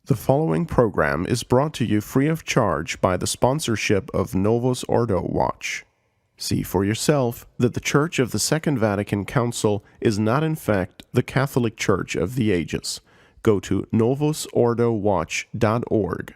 The following program is brought to you free of charge by the sponsorship of Novus Ordo Watch. See for yourself that the Church of the Second Vatican Council is not in fact the Catholic Church of the ages. Go to novusordowatch.org.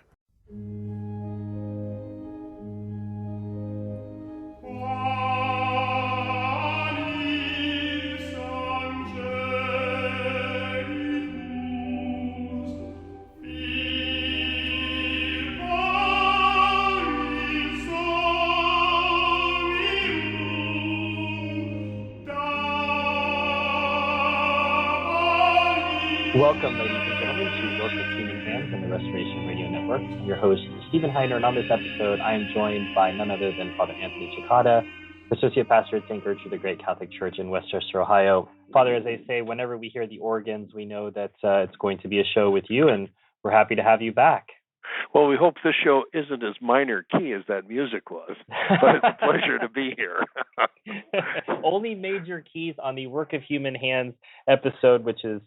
Welcome, ladies and gentlemen, to Work with Human Hands and the Restoration Radio Network. I'm your host, Stephen Heiner, and on this episode, I am joined by none other than Father Anthony Cekada, Associate Pastor at St. Gertrude the Great Catholic Church in Westchester, Ohio. Father, as they say, whenever we hear the organs, we know that it's going to be a show with you, and we're happy to have you back. Well, we hope this show isn't as minor key as that music was, but it's a pleasure to be here. Only major keys on the Work of Human Hands episode, which is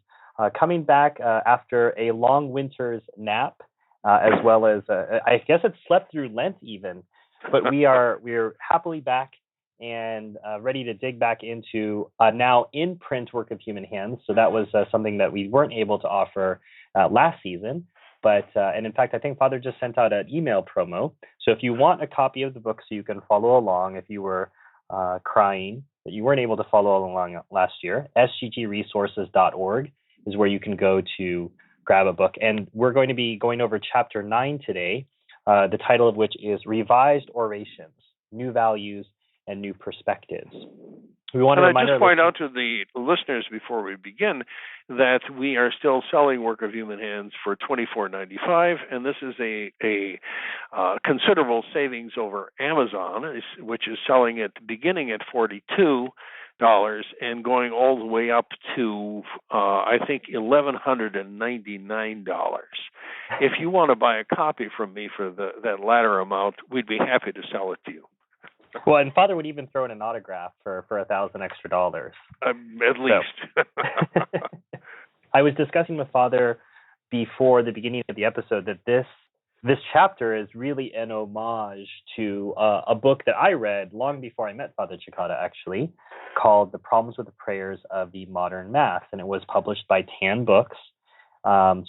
coming back after a long winter's nap, as well as I guess it slept through Lent even, but we're happily back and ready to dig back into now in print Work of Human Hands. So that was something that we weren't able to offer last season, but and in fact I think Father just sent out an email promo. So if you want a copy of the book so you can follow along, if you were crying that you weren't able to follow along last year, sggresources.org is where you can go to grab a book. And we're going to be going over chapter 9 today, the title of which is Revised Orations, New Values and New Perspectives. We want to remind just point out to the listeners before we begin that we are still selling Work of Human Hands for $24.95, and this is a considerable savings over Amazon, which is selling it beginning at $42 and going all the way up to I think $1,199. If you want to buy a copy from me for that latter amount, we'd be happy to sell it to you. Well, and Father would even throw in an autograph for $1,000 extra. At least. So, I was discussing with Father before the beginning of the episode that this chapter is really an homage to a book that I read long before I met Father Cekada, actually, called The Problems with the Prayers of the Modern Mass, and it was published by Tan Books,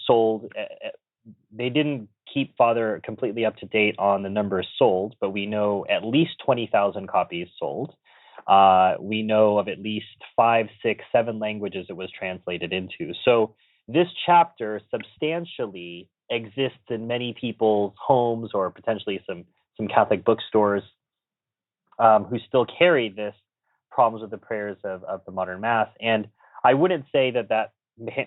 sold. They didn't keep Father completely up to date on the numbers sold, but we know at least 20,000 copies sold. We know of at least 5, 6, 7 languages it was translated into. So this chapter substantially exists in many people's homes or potentially some Catholic bookstores who still carry this Problems with the Prayers of the Modern Mass. And I wouldn't say that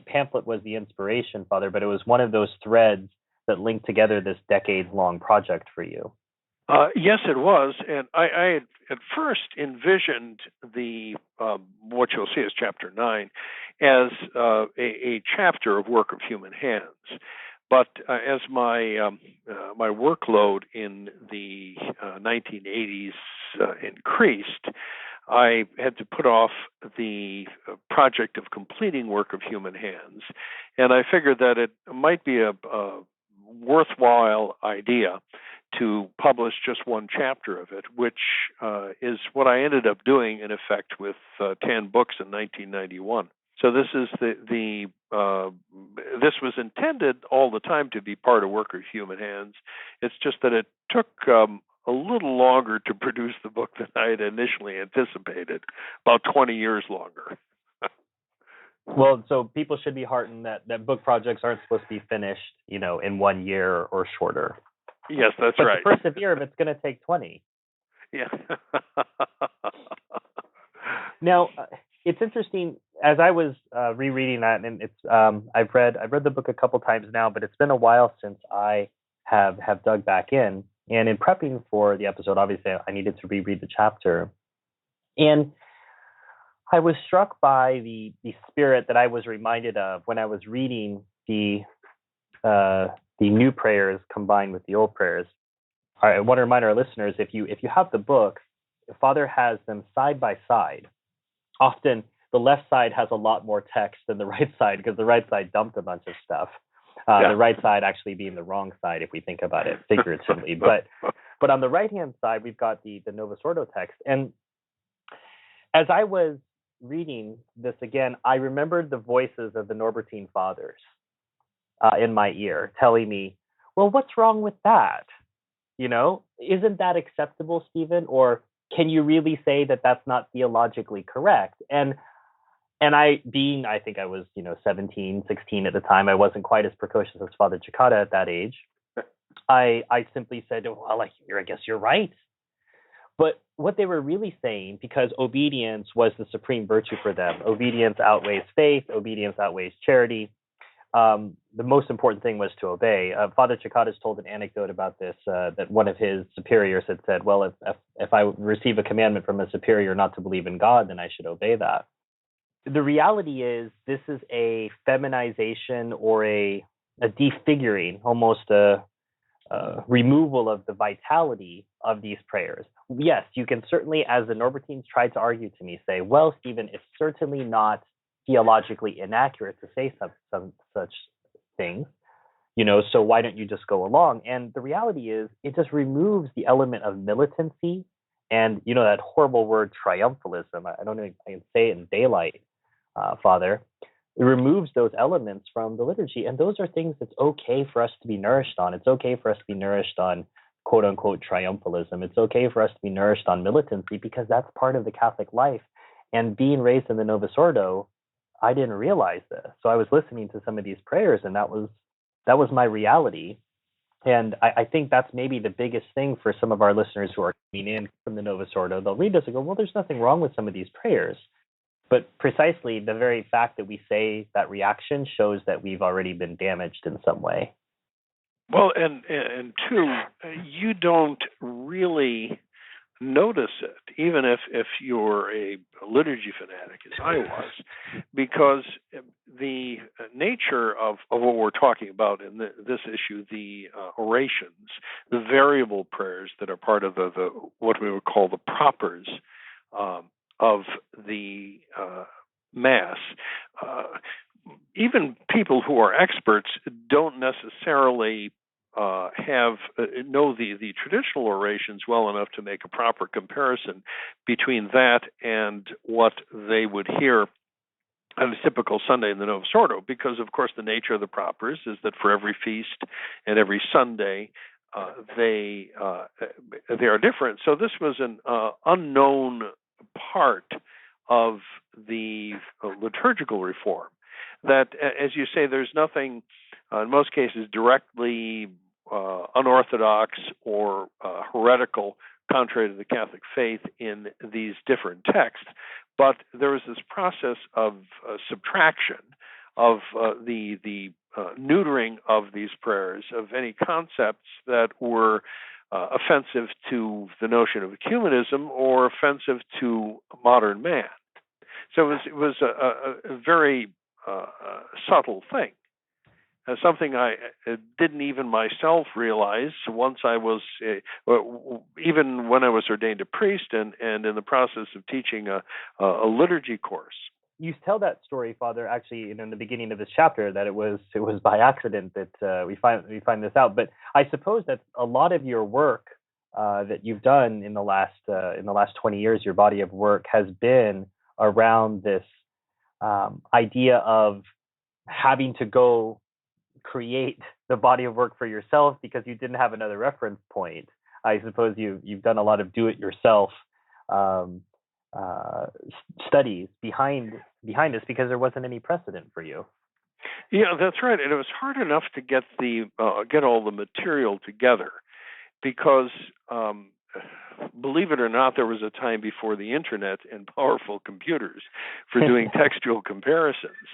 pamphlet was the inspiration, Father, but it was one of those threads that linked together this decades-long project for you. Yes, it was. And I had at first envisioned the what you'll see as chapter 9 as a chapter of Work of Human Hands. But as my workload in the 1980s increased, I had to put off the project of completing Work of Human Hands, and I figured that it might be a worthwhile idea to publish just one chapter of it, which is what I ended up doing in effect with 10 books in 1991. So this is this was intended all the time to be part of Work of Human Hands. It's just that it took a little longer to produce the book than I had initially anticipated, about 20 years longer. Well, so people should be heartened that book projects aren't supposed to be finished, in 1 year or shorter. Yes, that's but right. To persevere if it's going to take 20. Yeah. Now, it's interesting. As I was rereading that, and it's I've read the book a couple times now, but it's been a while since I have dug back in. And in prepping for the episode, obviously, I needed to reread the chapter. And I was struck by the spirit that I was reminded of when I was reading the new prayers combined with the old prayers. I want to remind our listeners, if you have the book, Father has them side by side. Often, the left side has a lot more text than the right side because the right side dumped a bunch of stuff. The right side actually being the wrong side if we think about it figuratively. But on the right-hand side, we've got the Novus Ordo text. And as I was reading this again, I remembered the voices of the Norbertine fathers in my ear telling me, well, what's wrong with that? Isn't that acceptable, Stephen? Or can you really say that that's not theologically correct? And I think I was, 17, 16 at the time, I wasn't quite as precocious as Father Cekada at that age. I simply said, well, I guess you're right. But what they were really saying, because obedience was the supreme virtue for them, obedience outweighs faith, obedience outweighs charity. The most important thing was to obey. Father Cekada has told an anecdote about this, that one of his superiors had said, well, if I receive a commandment from a superior not to believe in God, then I should obey that. The reality is this is a feminization or a defiguring, almost a removal of the vitality of these prayers. Yes, you can certainly, as the Norbertines tried to argue to me, say, well, Stephen, it's certainly not theologically inaccurate to say some such things, so why don't you just go along? And the reality is it just removes the element of militancy and, that horrible word triumphalism. I don't know if I can say it in daylight, Father. It removes those elements from the liturgy. And those are things that's okay for us to be nourished on. It's okay for us to be nourished on quote unquote triumphalism. It's okay for us to be nourished on militancy because that's part of the Catholic life. And being raised in the Novus Ordo, I didn't realize this. So I was listening to some of these prayers and that was my reality. And I think that's maybe the biggest thing for some of our listeners who are coming in from the Novus Ordo. They'll read this and go, well, there's nothing wrong with some of these prayers. But precisely the very fact that we say that reaction shows that we've already been damaged in some way. Well, and two, you don't really notice it, even if you're a liturgy fanatic, as I was, because the nature of what we're talking about in this issue, the orations, the variable prayers that are part of the what we would call the propers of the Mass, even people who are experts don't necessarily know the traditional orations well enough to make a proper comparison between that and what they would hear on a typical Sunday in the Novus Ordo, because of course the nature of the propers is that for every feast and every Sunday they are different. So this was an unknown part of the liturgical reform that, as you say, there's nothing in most cases directly unorthodox or heretical, contrary to the Catholic faith in these different texts, but there was this process of subtraction of the neutering of these prayers of any concepts that were offensive to the notion of ecumenism or offensive to modern man. So it was a very subtle thing. Something I didn't even myself realize once I was, even when I was ordained a priest and in the process of teaching a liturgy course. You tell that story, Father, actually in the beginning of this chapter, that it was by accident that we find this out. But I suppose that a lot of your work that you've done in the last 20 years, your body of work has been around this idea of having to go create the body of work for yourself because you didn't have another reference point. I suppose you've done a lot of do-it-yourself studies behind this because there wasn't any precedent for you. Yeah, that's right. And it was hard enough to get all the material together because, believe it or not, there was a time before the internet and powerful computers for doing textual comparisons.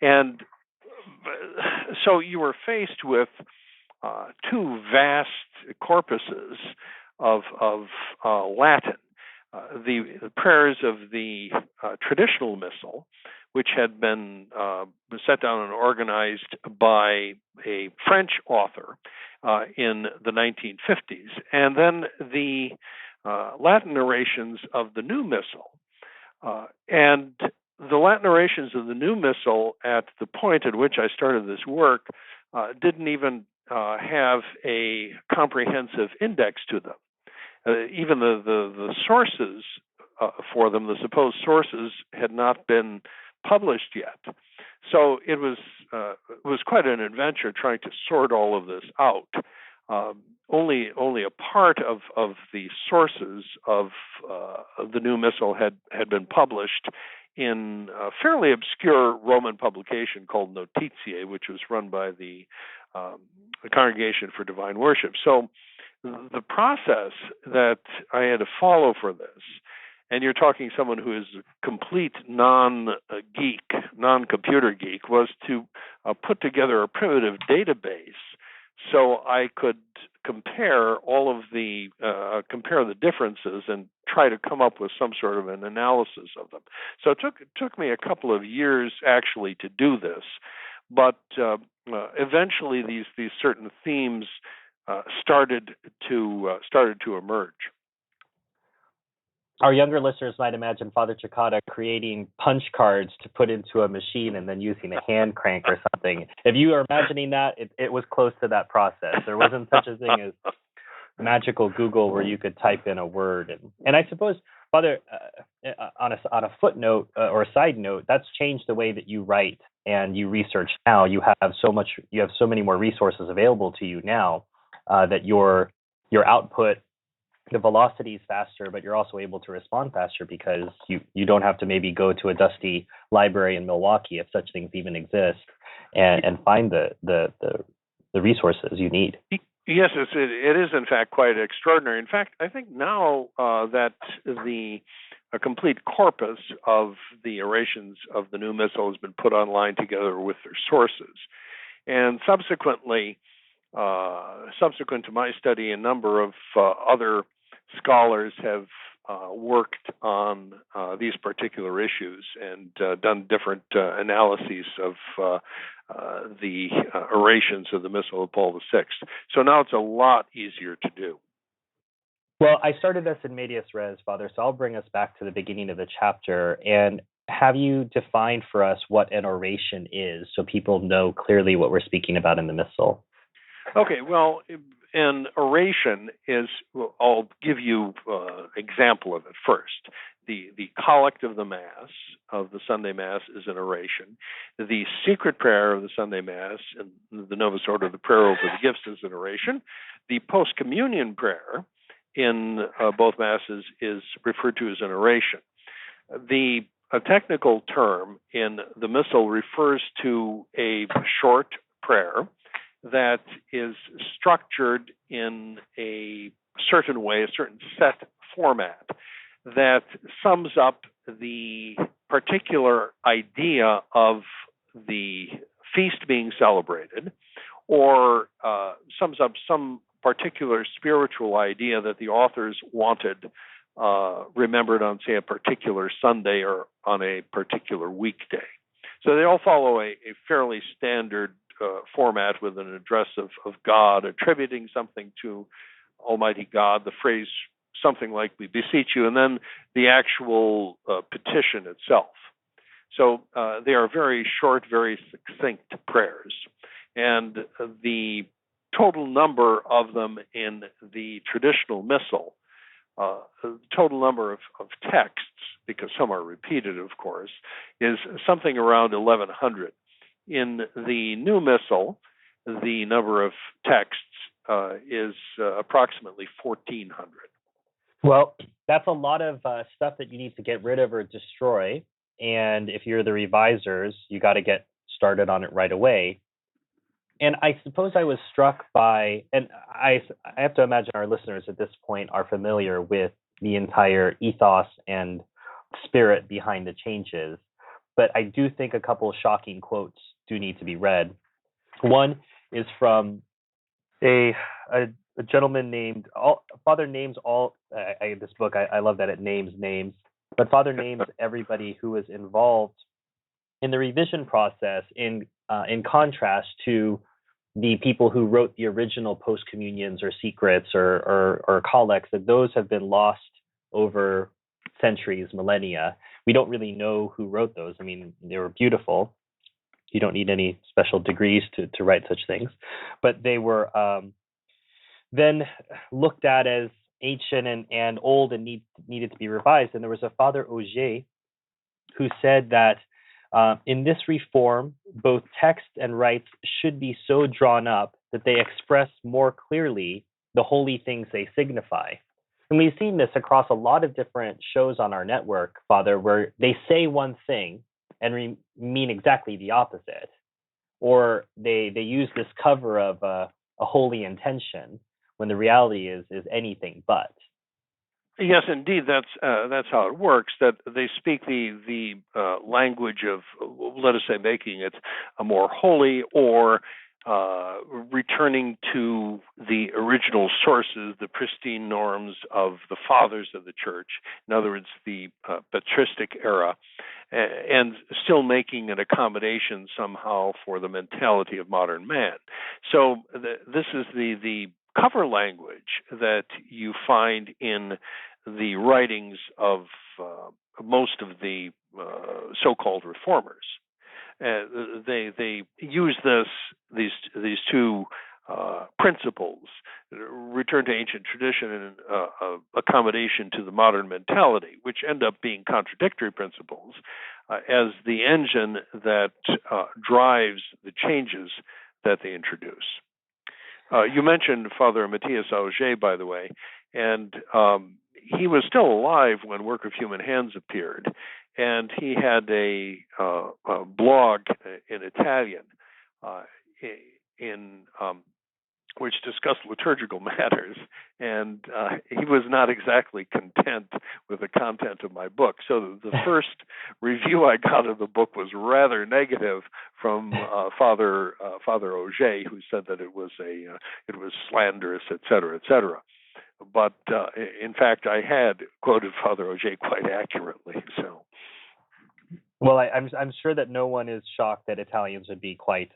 And so you were faced with two vast corpuses of Latin. The prayers of the traditional missal, which had been set down and organized by a French author in the 1950s, and then the Latin orations of the new missal. And the Latin orations of the new missal, at the point at which I started this work, didn't even have a comprehensive index to them. Even the sources for them, the supposed sources, had not been published yet. So it was quite an adventure trying to sort all of this out. Only a part of the sources of the new missal had been published in a fairly obscure Roman publication called Notitiae, which was run by the Congregation for Divine Worship. So the process that I had to follow for this, and you're talking someone who is a complete non-geek, non-computer geek, was to put together a primitive database so I could compare the differences and try to come up with some sort of an analysis of them. So it took me a couple of years actually to do this, but eventually these certain themes started to emerge. Our younger listeners might imagine Father Cekada creating punch cards to put into a machine and then using a hand crank or something. If you are imagining that, it was close to that process. There wasn't such a thing as magical Google where you could type in a word. And I suppose, Father, on a footnote or a side note, that's changed the way that you write and you research now. You have so many more resources available to you now that your output, the velocity is faster, but you're also able to respond faster because you don't have to maybe go to a dusty library in Milwaukee, if such things even exist, and find the resources you need. Yes, it is in fact quite extraordinary. In fact, I think now that a complete corpus of the orations of the new missal has been put online together with their sources, and subsequent to my study, a number of other scholars have worked on these particular issues and done different analyses of the orations of the Missal of Paul VI. So now it's a lot easier to do. Well, I started this in medias res, Father, so I'll bring us back to the beginning of the chapter and have you define for us what an oration is so people know clearly what we're speaking about in the Missal. Okay, well, an oration is, I'll give you an example of it first. The collect of the Mass, of the Sunday Mass, is an oration. The secret prayer of the Sunday Mass and the Novus Ordo, the prayer over the gifts, is an oration. The post-communion prayer in both Masses is referred to as an oration. A technical term in the Missal refers to a short prayer that is structured in a certain way, a certain set format that sums up the particular idea of the feast being celebrated, or sums up some particular spiritual idea that the authors wanted remembered on, say, a particular Sunday or on a particular weekday. So they all follow a fairly standard format with an address of God, attributing something to Almighty God, the phrase something like "we beseech you," and then the actual petition itself. So they are very short, very succinct prayers. And the total number of them in the traditional Missal, the total number of texts, because some are repeated, of course, is something around 1,100. In the new Missal, the number of texts is approximately 1,400. Well, that's a lot of stuff that you need to get rid of or destroy. And if you're the revisers, you got to get started on it right away. And I suppose I was struck by, and I have to imagine our listeners at this point are familiar with the entire ethos and spirit behind the changes. But I do think a couple of shocking quotes do need to be read. One is from a gentleman named, Father names all, this book, I love that it names names, but Father names everybody who was involved in the revision process in contrast to the people who wrote the original post-communions or secrets or collects, that those have been lost over centuries, millennia. We don't really know who wrote those. I mean, they were beautiful. You don't need any special degrees to write such things. But they were then looked at as ancient and old and needed to be revised. And there was a Father Auger who said that in this reform, both text and rites should be so drawn up that they express more clearly the holy things they signify. And we've seen this across a lot of different shows on our network, Father, where they say one thing and mean exactly the opposite. Or they use this cover of a holy intention when the reality is anything but. Yes, indeed, that's how it works. That they speak the language of, let us say, making it a more holy, or returning to the original sources, the pristine norms of the fathers of the Church. In other words, the patristic era, and still making an accommodation somehow for the mentality of modern man. So this is the cover language that you find in the writings of most of the so-called reformers. They use these two principles, return to ancient tradition and accommodation to the modern mentality, which end up being contradictory principles, as the engine that drives the changes that they introduce. You mentioned Father Matthias Auger, by the way, and he was still alive when Work of Human Hands appeared, and he had a blog in Italian which discussed liturgical matters, and he was not exactly content with the content of my book. So the first review I got of the book was rather negative from Father Auger, who said that it was slanderous, et cetera, et cetera. But in fact, I had quoted Father Auger quite accurately. So, well, I'm sure that no one is shocked that Italians would be quite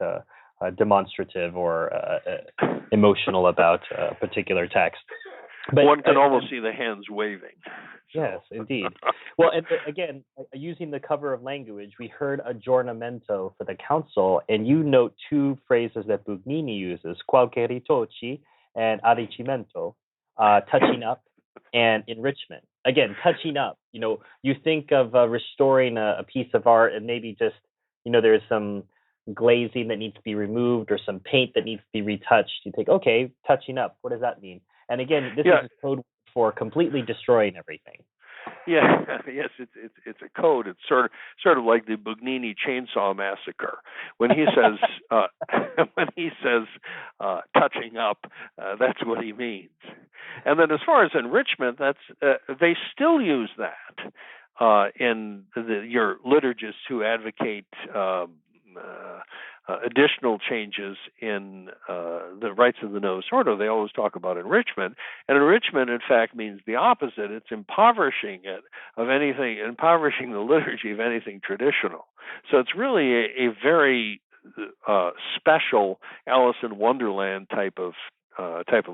demonstrative or emotional about a particular text. But one can almost see the hands waving. So. Yes, indeed. Well, again, using the cover of language, we heard aggiornamento for the council, and you note two phrases that Bugnini uses, qualche ritocchi and arricchimento, touching up and enrichment. Again, touching up. You think of restoring a piece of art, and maybe just, there's some glazing that needs to be removed or some paint that needs to be retouched. You think, okay, touching up, what does that mean? And again, this is a code for completely destroying everything. Yeah, yes, it's a code. It's sort of like the Bugnini Chainsaw Massacre. When he says touching up, that's what he means. And then as far as enrichment, they still use that in your liturgists who advocate additional changes in the rites of the Novus Ordo. They always talk about enrichment, and enrichment, in fact, means the opposite. It's impoverishing the liturgy of anything traditional. So it's really a very special Alice in Wonderland type of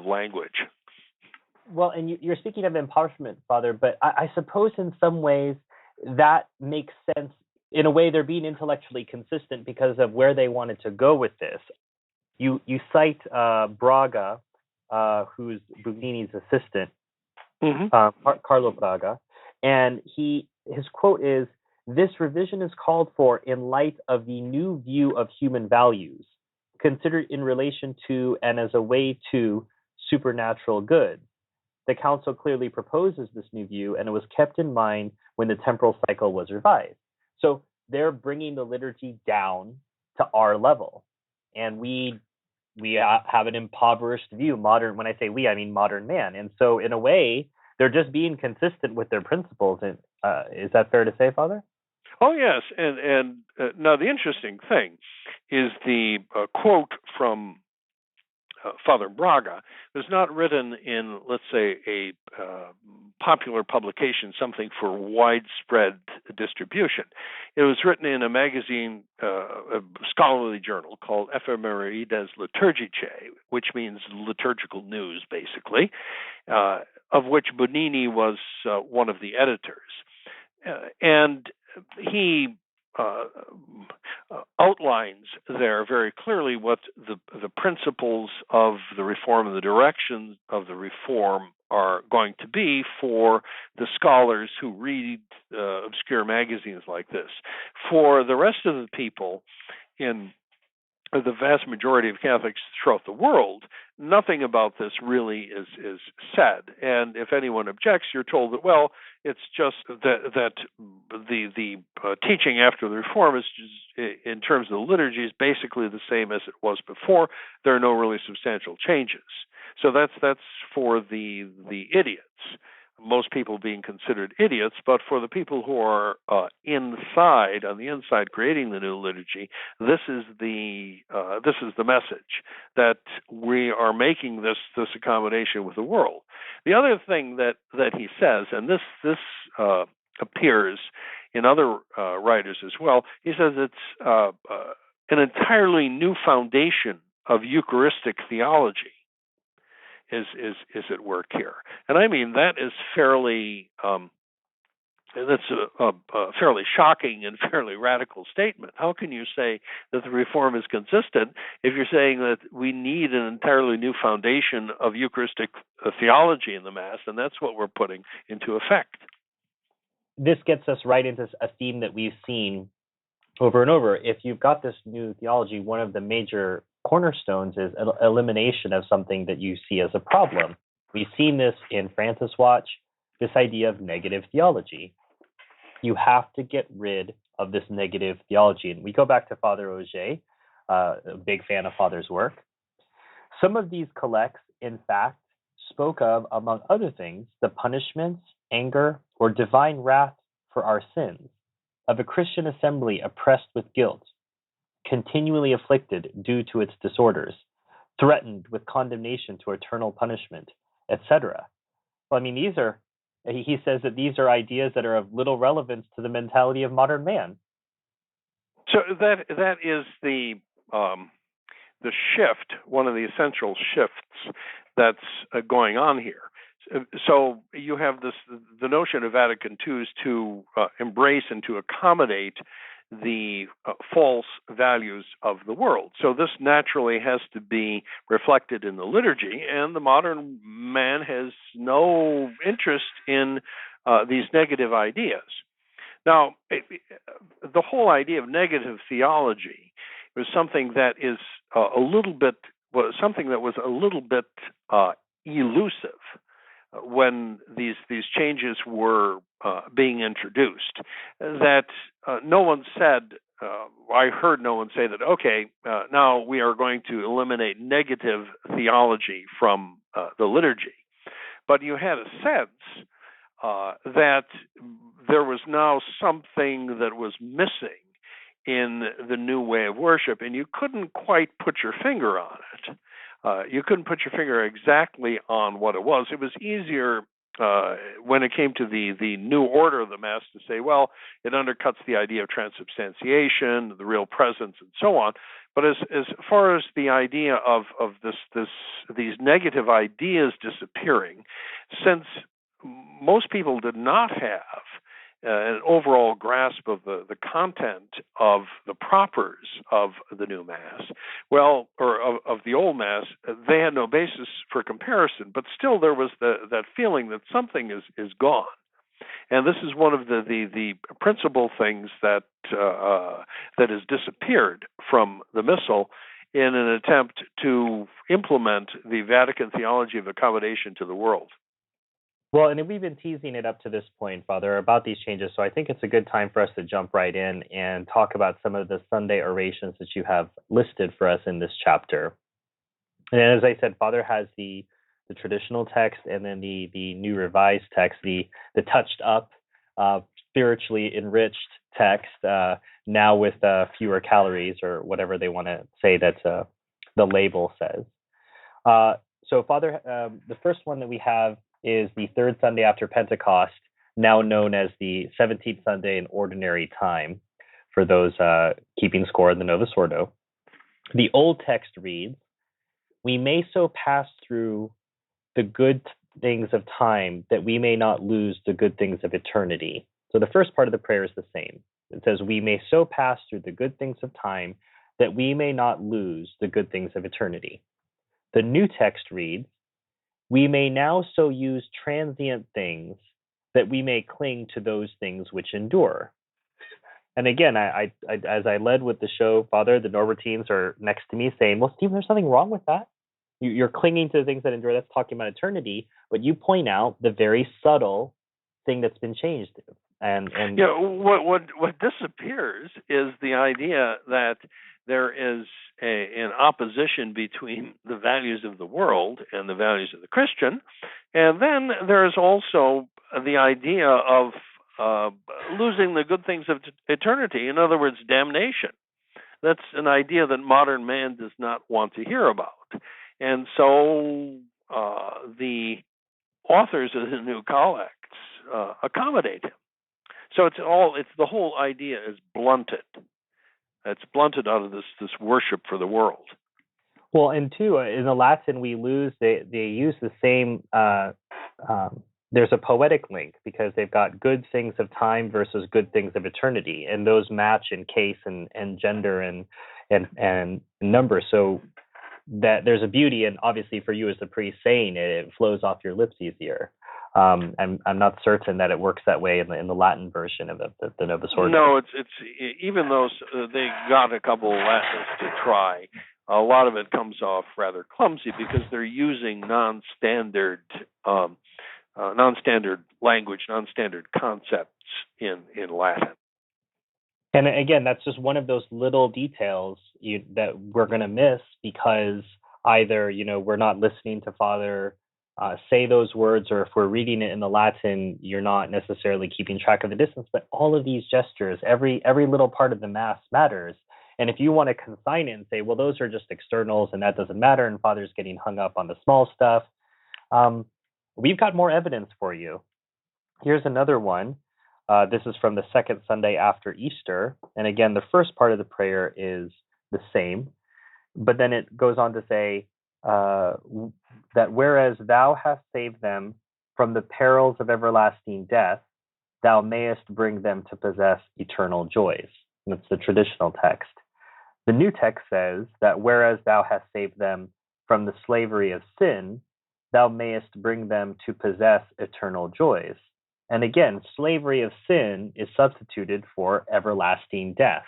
language. Well, and you're speaking of impoverishment, Father, but I suppose in some ways that makes sense. In a way, they're being intellectually consistent because of where they wanted to go with this. You cite Braga, who's Bugnini's assistant, Carlo Braga, and his quote is, "This revision is called for in light of the new view of human values, considered in relation to and as a way to supernatural good. The Council clearly proposes this new view, and it was kept in mind when the temporal cycle was revised." So they're bringing the liturgy down to our level, and we have an impoverished view. Modern, when I say we, I mean modern man. And so, in a way, they're just being consistent with their principles. And is that fair to say, Father? Oh yes, and now the interesting thing is the quote from Father Braga was not written in, let's say, a popular publication, something for widespread distribution. It was written in a magazine, a scholarly journal called Ephemeridés Liturgicae, which means liturgical news, basically, of which Bugnini was one of the editors. And he outlines there very clearly what the principles of the reform and the directions of the reform are going to be for the scholars who read obscure magazines like this. For the rest of the people in the vast majority of Catholics throughout the world, nothing about this really is said. And if anyone objects, you're told that, well, it's just that the teaching after the Reform is just, in terms of the liturgy, is basically the same as it was before. There are no really substantial changes. So that's for the idiots. Most people being considered idiots, but for the people who are on the inside, creating the new liturgy, this is the message that we are making this accommodation with the world. The other thing that he says, and this appears in other writers as well, he says it's an entirely new foundation of Eucharistic theology is at work here. And I mean, that is fairly that's a fairly shocking and fairly radical statement. How can you say that the Reform is consistent if you're saying that we need an entirely new foundation of Eucharistic theology in the Mass, and that's what we're putting into effect? This gets us right into a theme that we've seen over and over. If you've got this new theology, one of the major cornerstones is elimination of something that you see as a problem. We've seen this in Francis Watch, this idea of negative theology. You have to get rid of this negative theology. And we go back to Father Auger, a big fan of Father's work. Some of these collects, in fact, spoke of, among other things, the punishments, anger, or divine wrath for our sins of a Christian assembly oppressed with guilt, continually afflicted due to its disorders, threatened with condemnation to eternal punishment, etc. Well, I mean, he says that these are ideas that are of little relevance to the mentality of modern man. So that is the shift, one of the essential shifts that's going on here. So you have the notion of Vatican II is to embrace and to accommodate the false values of the world. So this naturally has to be reflected in the liturgy, and the modern man has no interest in these negative ideas. Now, the whole idea of negative theology was something that is was a little bit elusive when these changes were being introduced. That no one said, I heard no one say that, okay, now we are going to eliminate negative theology from the liturgy. But you had a sense that there was now something that was missing in the new way of worship, and you couldn't quite put your finger on it. You couldn't put your finger exactly on what it was. It was easier when it came to the new order of the Mass to say, well, it undercuts the idea of transubstantiation, the real presence, and so on. But as far as the idea of these negative ideas disappearing, since most people did not have an overall grasp of the content of the propers of the new Mass, well, or of the old Mass, they had no basis for comparison. But still, there was that feeling that something is gone, and this is one of the principal things that has disappeared from the Missal in an attempt to implement the Vatican theology of accommodation to the world. Well, and we've been teasing it up to this point, Father, about these changes. So I think it's a good time for us to jump right in and talk about some of the Sunday orations that you have listed for us in this chapter. And as I said, Father has the traditional text and then the new revised text, the touched up, spiritually enriched text, now with fewer calories or whatever they want to say that the label says. So, Father, the first one that we have is the third Sunday after Pentecost, now known as the 17th Sunday in Ordinary Time, for those keeping score in the Novus Ordo. The old text reads, "We may so pass through the good things of time that we may not lose the good things of eternity." So the first part of the prayer is the same. It says, we may so pass through the good things of time that we may not lose the good things of eternity. The new text reads, we may now so use transient things that we may cling to those things which endure. And again, I as I led with the show, Father, the Norbertines are next to me saying, well, Stephen, there's nothing wrong with that. You're clinging to the things that endure. That's talking about eternity. But you point out the very subtle thing that's been changed. And what disappears is the idea that there is an opposition between the values of the world and the values of the Christian. And then there's also the idea of losing the good things of eternity. In other words, damnation. That's an idea that modern man does not want to hear about. And so the authors of the New Collects accommodate him. So it's the whole idea is blunted. It's blunted out of this worship for the world. Well, and two, in the Latin we lose. They use the same. There's a poetic link because they've got good things of time versus good things of eternity, and those match in case and gender and number. So that there's a beauty, and obviously for you as the priest saying it flows off your lips easier. I'm not certain that it works that way in the Latin version of the Novus Ordo. No, it's even though they got a couple of Latins to try, a lot of it comes off rather clumsy because they're using non-standard language, non-standard concepts in Latin. And again, that's just one of those little details that we're going to miss because either we're not listening to Father say those words, or if we're reading it in the Latin, you're not necessarily keeping track of the distance. But all of these gestures, every little part of the Mass matters. And if you want to consign it and say, well, those are just externals and that doesn't matter, and Father's getting hung up on the small stuff, we've got more evidence for you. Here's another one. This is from the second Sunday after Easter. And again, the first part of the prayer is the same, but then it goes on to say that whereas thou hast saved them from the perils of everlasting death, thou mayest bring them to possess eternal joys. That's the traditional text. The new text says that whereas thou hast saved them from the slavery of sin, thou mayest bring them to possess eternal joys. And again, slavery of sin is substituted for everlasting death.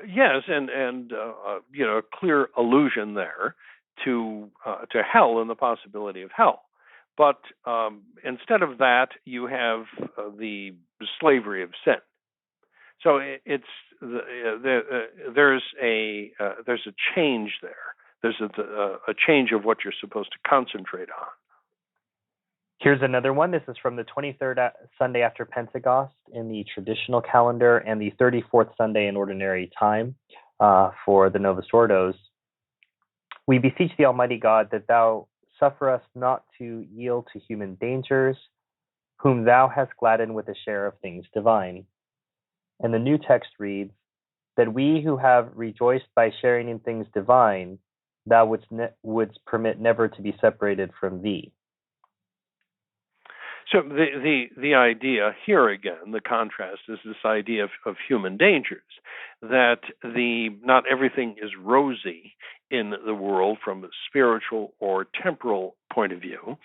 Yes, and a clear allusion there to hell and the possibility of hell. But instead of that, you have the slavery of sin. So there's a change there. There's a change of what you're supposed to concentrate on. Here's another one. This is from the 23rd Sunday after Pentecost in the traditional calendar and the 34th Sunday in ordinary time for the Novus Ordos. We beseech the Almighty God that thou suffer us not to yield to human dangers, whom thou hast gladdened with a share of things divine. And the new text reads, that we who have rejoiced by sharing in things divine, thou wouldst permit never to be separated from thee. So the idea here again, the contrast is this idea of human dangers, that not everything is rosy in the world from a spiritual or temporal point of view,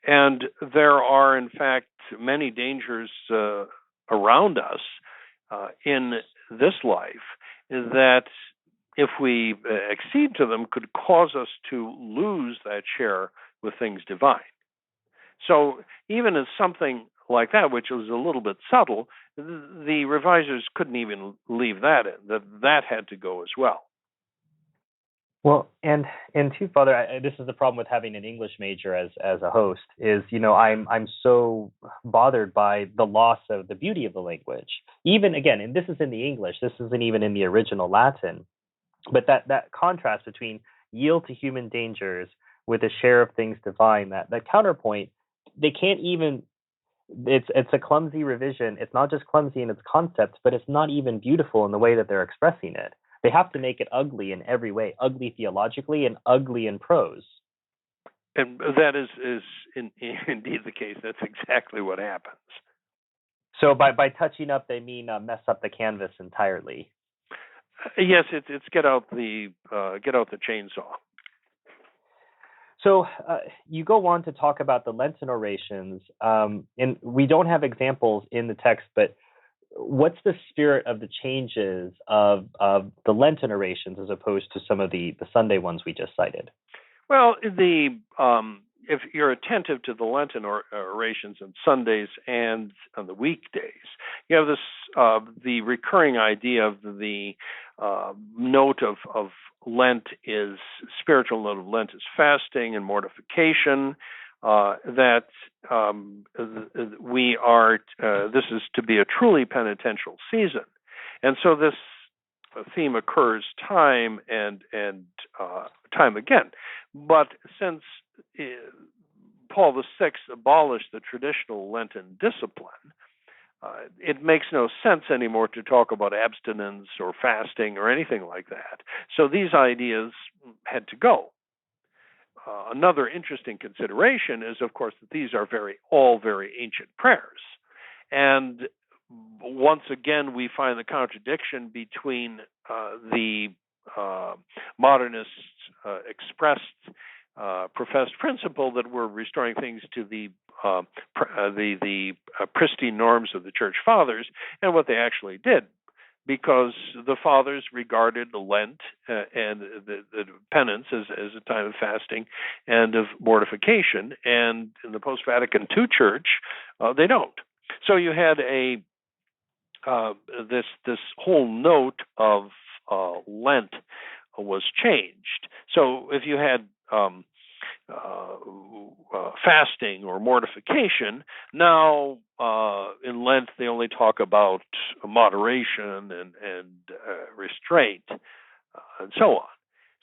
and there are in fact many dangers around us in this life that, if we accede to them, could cause us to lose that share with things divine. So even as something like that, which was a little bit subtle, the revisers couldn't even leave that in. That had to go as well. Well, and too, Father, this is the problem with having an English major as a host, is, I'm so bothered by the loss of the beauty of the language. Even, again, and this is in the English, this isn't even in the original Latin, but that contrast between yield to human dangers with a share of things divine, that counterpoint, they can't even, it's a clumsy revision. It's not just clumsy in its concepts, but it's not even beautiful in the way that they're expressing it. They have to make it ugly in every way, ugly theologically and ugly in prose. And that is indeed the case. That's exactly what happens. So by touching up, they mean mess up the canvas entirely. Yes, it's get out the chainsaw. So you go on to talk about the Lenten orations, and we don't have examples in the text, but what's the spirit of the changes of the Lenten orations as opposed to some of the Sunday ones we just cited? Well, if you're attentive to the Lenten orations on Sundays and on the weekdays, you have this the recurring idea of the note of Lent is spiritual note of Lent is fasting and mortification. That we are this is to be a truly penitential season, and so this theme occurs time and time again. But since Paul VI abolished the traditional Lenten discipline, it makes no sense anymore to talk about abstinence or fasting or anything like that. So these ideas had to go. Another interesting consideration is, of course, that these are all very ancient prayers. And once again, we find the contradiction between the modernists' professed principle that we're restoring things to the pristine norms of the Church Fathers and what they actually did. Because the Fathers regarded the Lent and the penance as a time of fasting and of mortification, and in the post-Vatican II Church, they don't. So you had this whole note of Lent was changed. So if you had fasting or mortification, now in Lent they only talk about moderation and restraint and so on.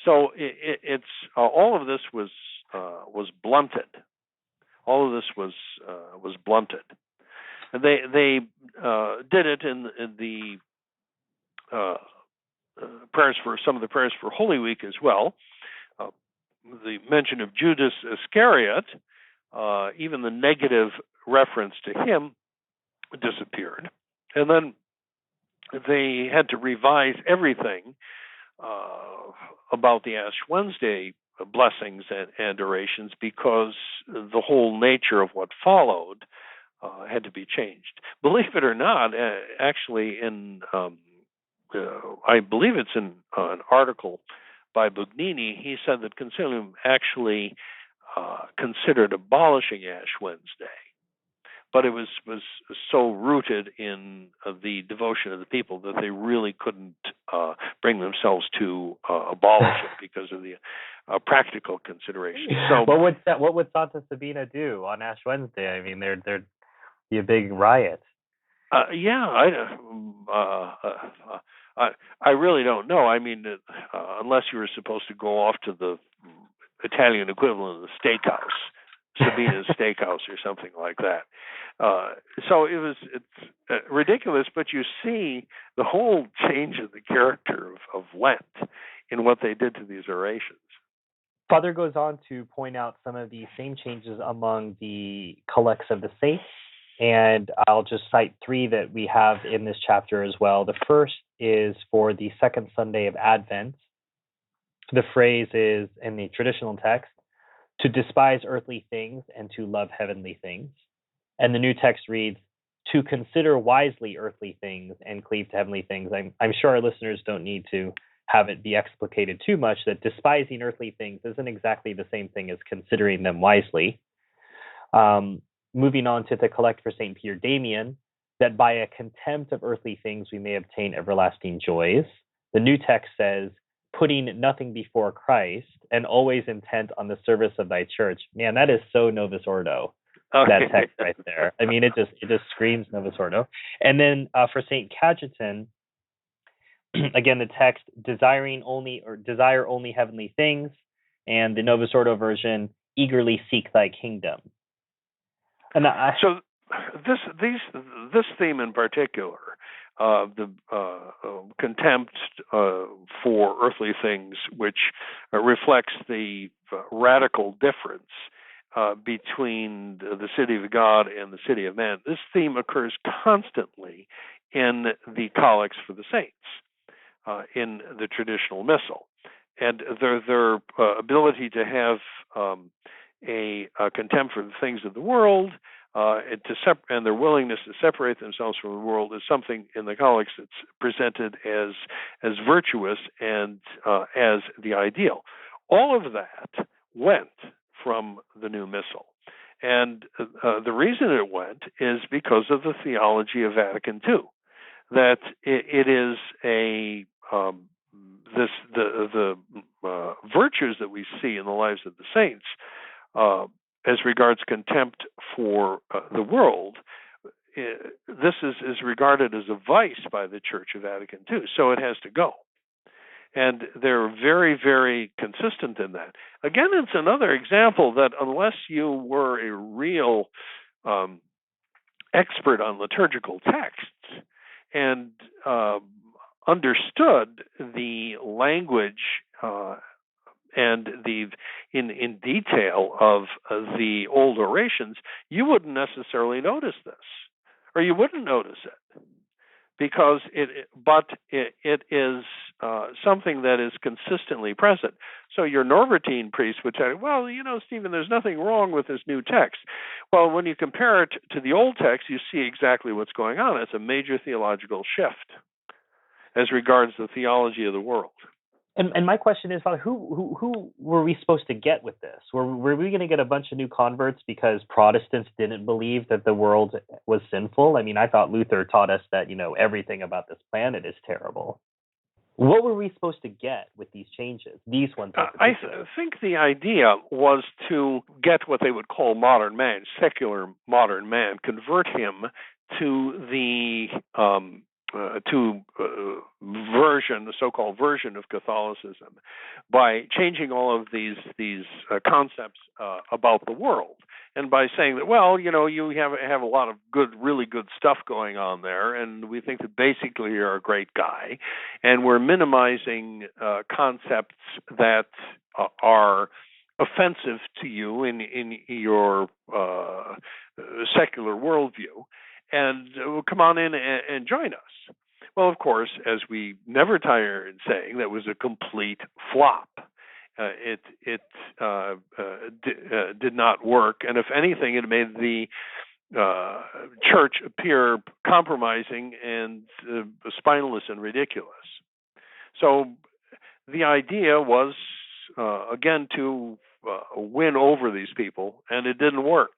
So it's all of this was blunted. All of this was blunted, and they did it in the prayers for some of the prayers for Holy Week as well. The mention of Judas Iscariot, even the negative reference to him, disappeared. And then they had to revise everything about the Ash Wednesday blessings and orations because the whole nature of what followed had to be changed. Believe it or not, actually in I believe it's in an article by Bugnini, he said that Concilium actually considered abolishing Ash Wednesday, but it was so rooted in the devotion of the people that they really couldn't bring themselves to abolish it because of the practical considerations. So, what would Santa Sabina do on Ash Wednesday? I mean, there'd be a big riot. I really don't know. I mean, unless you were supposed to go off to the Italian equivalent of the steakhouse, Sabina's Steakhouse or something like that. So it's ridiculous, but you see the whole change of the character of Lent in what they did to these orations. Father goes on to point out some of the same changes among the collects of the saints, and I'll just cite three that we have in this chapter as well. The first is for the second Sunday of Advent. The phrase is, in the traditional text, to despise earthly things and to love heavenly things. And the new text reads, to consider wisely earthly things and cleave to heavenly things. I'm sure our listeners don't need to have it be explicated too much that despising earthly things isn't exactly the same thing as considering them wisely. Moving on to the collect for St. Peter Damian, that by a contempt of earthly things we may obtain everlasting joys. The new text says, putting nothing before Christ and always intent on the service of thy church. Man, that is so Novus Ordo, that text right there. I mean, it just screams Novus Ordo. And then for St. Cajetan, again, the text, desire only heavenly things, and the Novus Ordo version, eagerly seek thy kingdom. And so this theme in particular, the contempt for earthly things, which reflects the radical difference between the city of God and the city of man. This theme occurs constantly in the collects for the saints, in the traditional missal. And their ability to have a contempt for the things of the world and their willingness to separate themselves from the world is something in the collects that's presented as virtuous and as the ideal. All of that went from the new missal. And the reason it went is because of the theology of Vatican II, that it is the virtues that we see in the lives of the saints as regards contempt for the world. This is regarded as a vice by the Church of Vatican II, so it has to go. And they're very, very consistent in that. Again, it's another example that unless you were a real expert on liturgical texts and understood the language and in detail of the old orations, you wouldn't necessarily notice this, or you wouldn't notice it, because it is something that is consistently present. So your Norbertine priest would tell you, well, Stephen, there's nothing wrong with this new text. Well, when you compare it to the old text, you see exactly what's going on. It's a major theological shift as regards the theology of the world. And my question is, Father, who were we supposed to get with this? Were we going to get a bunch of new converts because Protestants didn't believe that the world was sinful? I mean, I thought Luther taught us that, everything about this planet is terrible. What were we supposed to get with these changes? These ones. I think the idea was to get what they would call modern man, secular modern man, convert him to the the so-called version of Catholicism, by changing all of these concepts about the world, and by saying that, well, you have a lot of really good stuff going on there, and we think that basically you're a great guy, and we're minimizing concepts that are offensive to you in your secular worldview, and come on in and join us. Well, of course, as we never tire in saying, that was a complete flop. It did not work, and if anything, it made the church appear compromising and spineless and ridiculous. So the idea was, again, to win over these people, and it didn't work.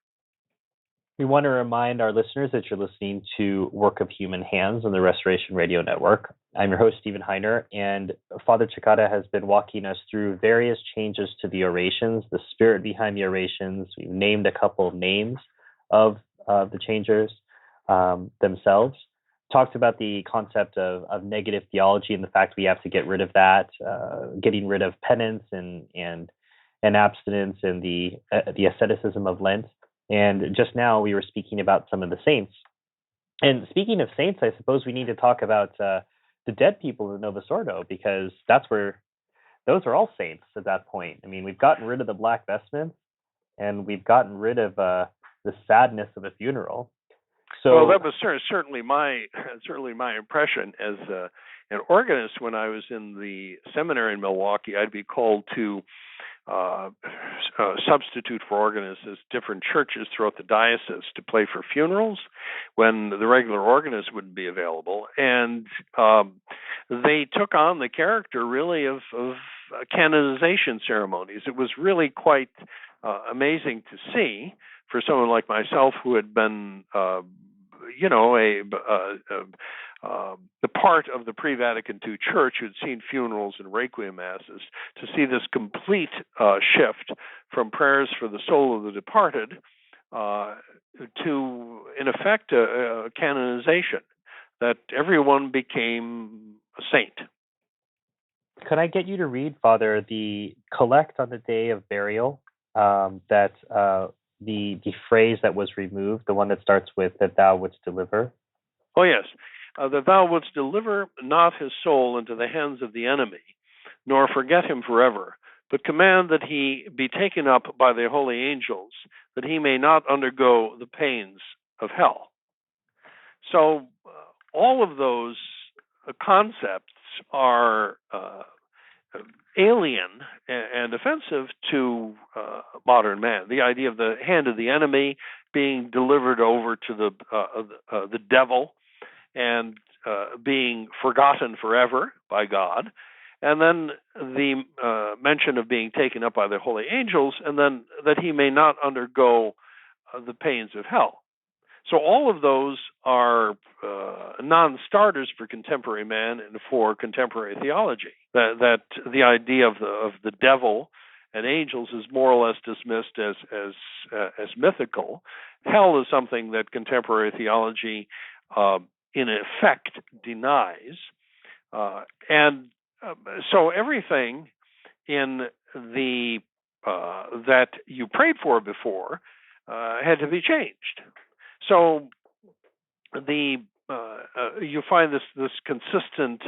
We want to remind our listeners that you're listening to Work of Human Hands on the Restoration Radio Network. I'm your host, Stephen Heiner, and Father Cekada has been walking us through various changes to the orations, the spirit behind the orations. We've named a couple of names of the changes themselves, talked about the concept of negative theology and the fact we have to get rid of that, getting rid of penance and abstinence and the asceticism of Lent. And just now we were speaking about some of the saints. And speaking of saints, I suppose we need to talk about the dead people of Novus Ordo, because that's where those are all saints at that point. I mean, we've gotten rid of the black vestments, and we've gotten rid of the sadness of a funeral. So, well, that was certainly my impression as an organist. When I was in the seminary in Milwaukee, I'd be called to substitute for organists at different churches throughout the diocese to play for funerals when the regular organist wouldn't be available, and they took on the character really of canonization ceremonies. It was really quite amazing to see for someone like myself who had been the part of the pre-Vatican II Church who'd seen funerals and requiem masses, to see this complete shift from prayers for the soul of the departed to, in effect, a canonization, that everyone became a saint. Could I get you to read, Father, the collect on the day of burial, that the phrase that was removed, the one that starts with "that thou wouldst deliver"? Oh, yes. That thou wouldst deliver not his soul into the hands of the enemy, nor forget him forever, but command that he be taken up by the holy angels, that he may not undergo the pains of hell. So all of those concepts are alien and offensive to modern man. The idea of the hand of the enemy being delivered over to the devil and being forgotten forever by God, and then the mention of being taken up by the holy angels, and then that he may not undergo the pains of hell. So all of those are non-starters for contemporary man and for contemporary theology. That the idea of the devil and angels is more or less dismissed as mythical. Hell is something that contemporary theology, in effect, denies, and so everything in the that you prayed for before had to be changed. So you find this consistent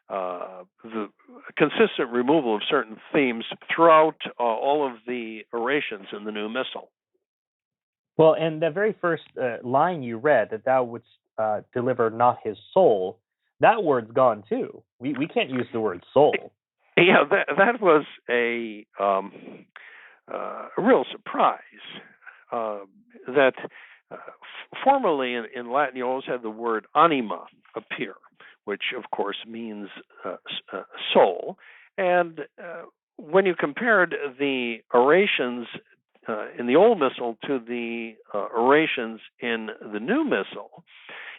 the consistent removal of certain themes throughout all of the orations in the New Missal. Well, and the very first line you read, that thou wouldst deliver not his soul, that word's gone too. We can't use the word soul. Yeah, that was a real surprise. That formerly in Latin, you always had the word anima appear, which of course means soul. And when you compared the orations in the Old Missal to the orations in the New Missal,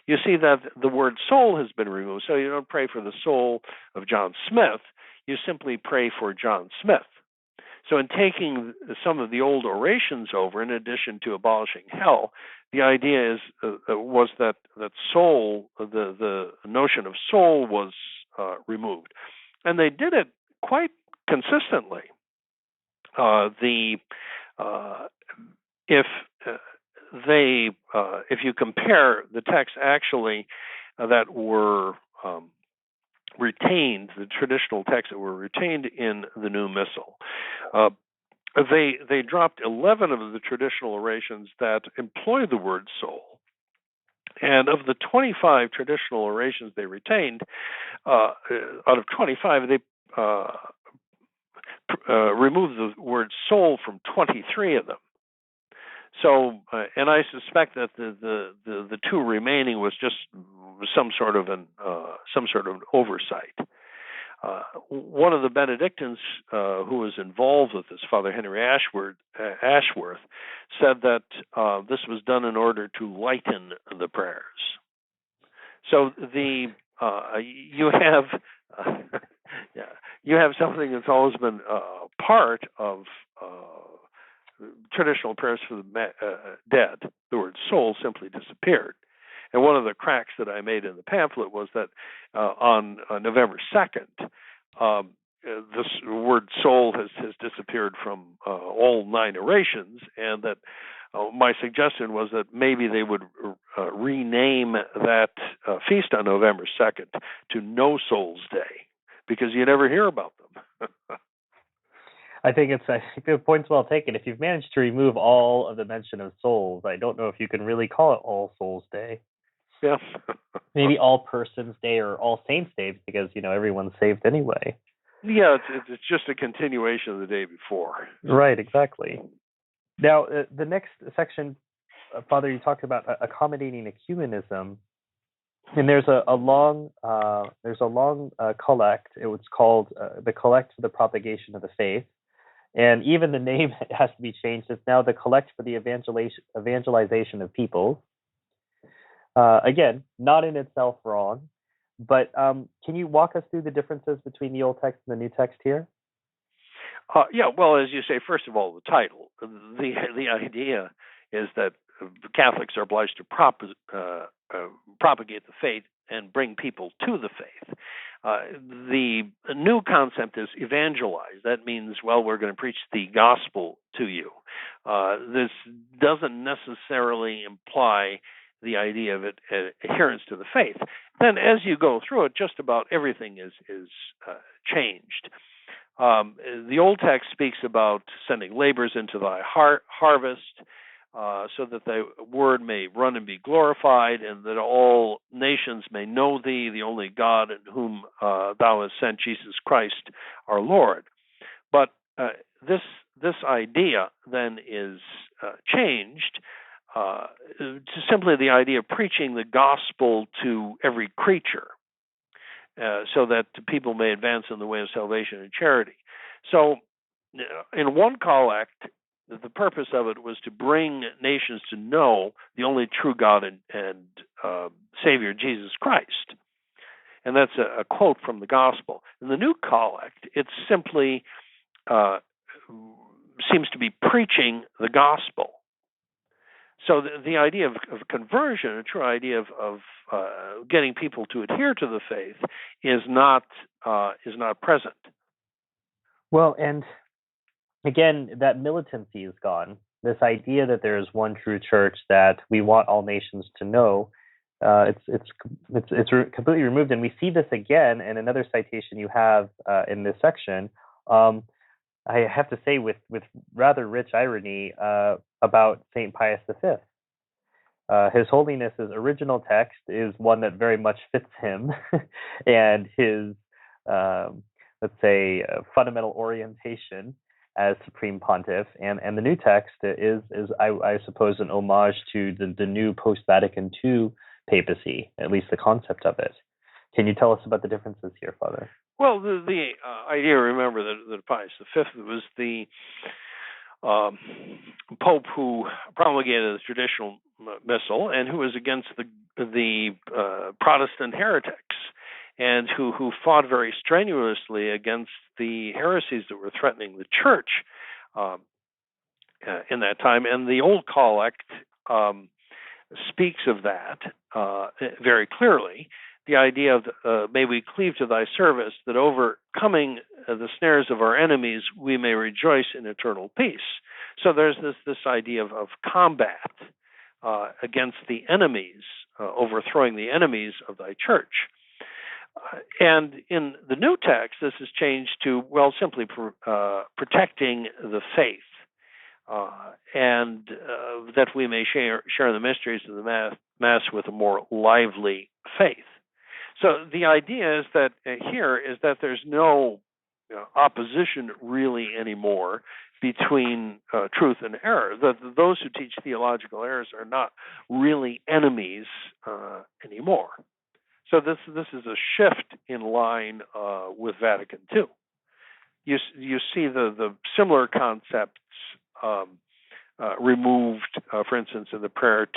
you see that the word soul has been removed. So you don't pray for the soul of John Smith, you simply pray for John Smith. So in taking some of the old orations over, in addition to abolishing hell, the idea was that soul, the notion of soul, was removed, and they did it quite consistently. If you compare the texts actually that were retained, the traditional texts that were retained in the New Missal, they dropped 11 of the traditional orations that employ the word soul. And of the 25 traditional orations they retained, out of 25, they removed the word soul from 23 of them. So, and I suspect that the two remaining was just some sort of an oversight. One of the Benedictines who was involved with this, Father Henry Ashworth, said that this was done in order to lighten the prayers. So you have something that's always been part of traditional prayers for the dead. The word soul simply disappeared. And one of the cracks that I made in the pamphlet was that on November 2nd, this word soul has disappeared from all 9 orations, and that my suggestion was that maybe they would rename that feast on November 2nd to No Souls Day, because you never hear about them. I think the point's well taken. If you've managed to remove all of the mention of souls, I don't know if you can really call it All Souls Day. Yeah. Maybe All Persons Day or All Saints Day, because everyone's saved anyway. Yeah, it's just a continuation of the day before. Right, exactly. Now, the next section, Father, you talked about accommodating ecumenism, and there's a long collect. It was called the Collect for the Propagation of the Faith, and even the name has to be changed. It's now the Collect for the Evangelization of Peoples. Again, not in itself wrong, but can you walk us through the differences between the Old Text and the New Text here? Yeah, well, as you say, first of all, the title. The idea is that Catholics are obliged to propagate the faith and bring people to the faith. The new concept is evangelize. That means, well, we're going to preach the gospel to you. This doesn't necessarily imply the idea of adherence to the faith. Then as you go through it, just about everything is changed. The Old Text speaks about sending laborers into thy harvest, so that thy word may run and be glorified, and that all nations may know thee, the only God in whom thou hast sent Jesus Christ, our Lord. But this idea then is changed to simply the idea of preaching the gospel to every creature, so that people may advance in the way of salvation and charity. So, in one collect, the purpose of it was to bring nations to know the only true God and Savior, Jesus Christ. And that's a quote from the Gospel. In the New Collect, it simply seems to be preaching the Gospel. So the idea of conversion, a true idea of getting people to adhere to the faith, is not present. Well, and again, that militancy is gone. This idea that there is one true church that we want all nations to know, it's completely removed, and we see this again in another citation you have in this section. I have to say, with rather rich irony, about Saint Pius V. His Holiness's original text is one that very much fits him, and his let's say fundamental orientation as Supreme Pontiff, and the new text is I suppose an homage to the new post-Vatican II papacy, at least the concept of it. Can you tell us about the differences here, Father? Well, the idea, remember, that Pius V was the Pope who promulgated the traditional missal and who was against the Protestant heretics, and who fought very strenuously against the heresies that were threatening the church in that time. And the Old Collect speaks of that very clearly. The idea of may we cleave to thy service, that overcoming the snares of our enemies, we may rejoice in eternal peace. So there's this idea of combat against the enemies, overthrowing the enemies of thy church. And in the new text, this is changed to, well, simply protecting the faith, and that we may share the mysteries of the Mass with a more lively faith. So the idea is that here is that there's no opposition really anymore between truth and error. That those who teach theological errors are not really enemies anymore. So this is a shift in line with Vatican II. You see the similar concepts removed, for instance, in the prayer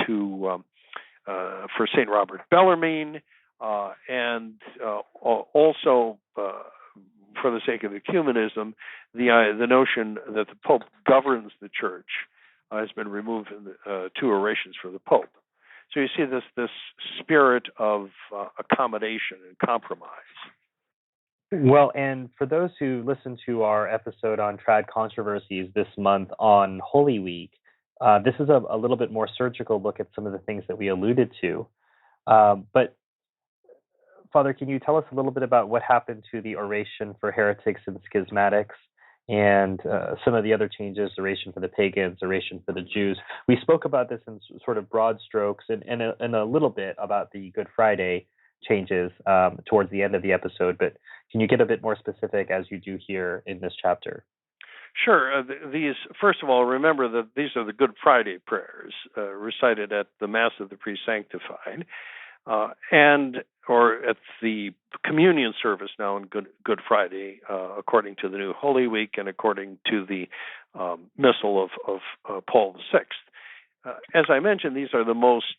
for Saint Robert Bellarmine, and also for the sake of ecumenism, the notion that the Pope governs the Church has been removed in the two orations for the Pope. So you see this spirit of accommodation and compromise. Well, and for those who listened to our episode on trad controversies this month on Holy Week, this is a little bit more surgical look at some of the things that we alluded to. But Father, can you tell us a little bit about what happened to the oration for heretics and schismatics, and some of the other changes, oration for the pagans, oration for the Jews? We spoke about this in sort of broad strokes and a little bit about the Good Friday changes towards the end of the episode, but can you get a bit more specific as you do here in this chapter? Sure. These, first of all, remember that these are the Good Friday prayers recited at the Mass of the Pre-Sanctified, or at the communion service now on Good Friday, according to the new Holy Week and according to the Missal of Paul VI. As I mentioned, these are the most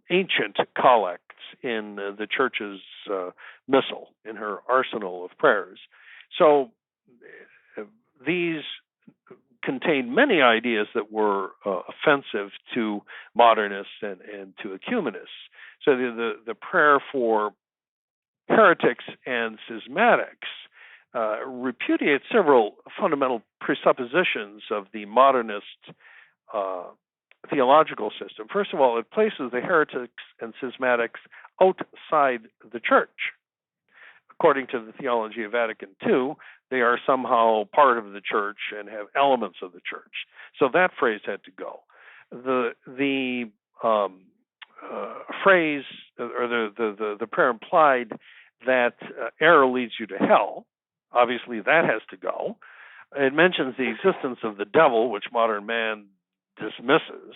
ancient collects in the Church's Missal, in her arsenal of prayers. So these contained many ideas that were offensive to modernists and to ecumenists. So the prayer for heretics and schismatics repudiates several fundamental presuppositions of the modernist theological system. First of all, it places the heretics and schismatics outside the Church. According to the theology of Vatican II, They are somehow part of the church and have elements of the church. So that phrase had to go. The phrase or the prayer implied that error leads you to hell. Obviously, that has to go. It mentions the existence of the devil, which modern man dismisses.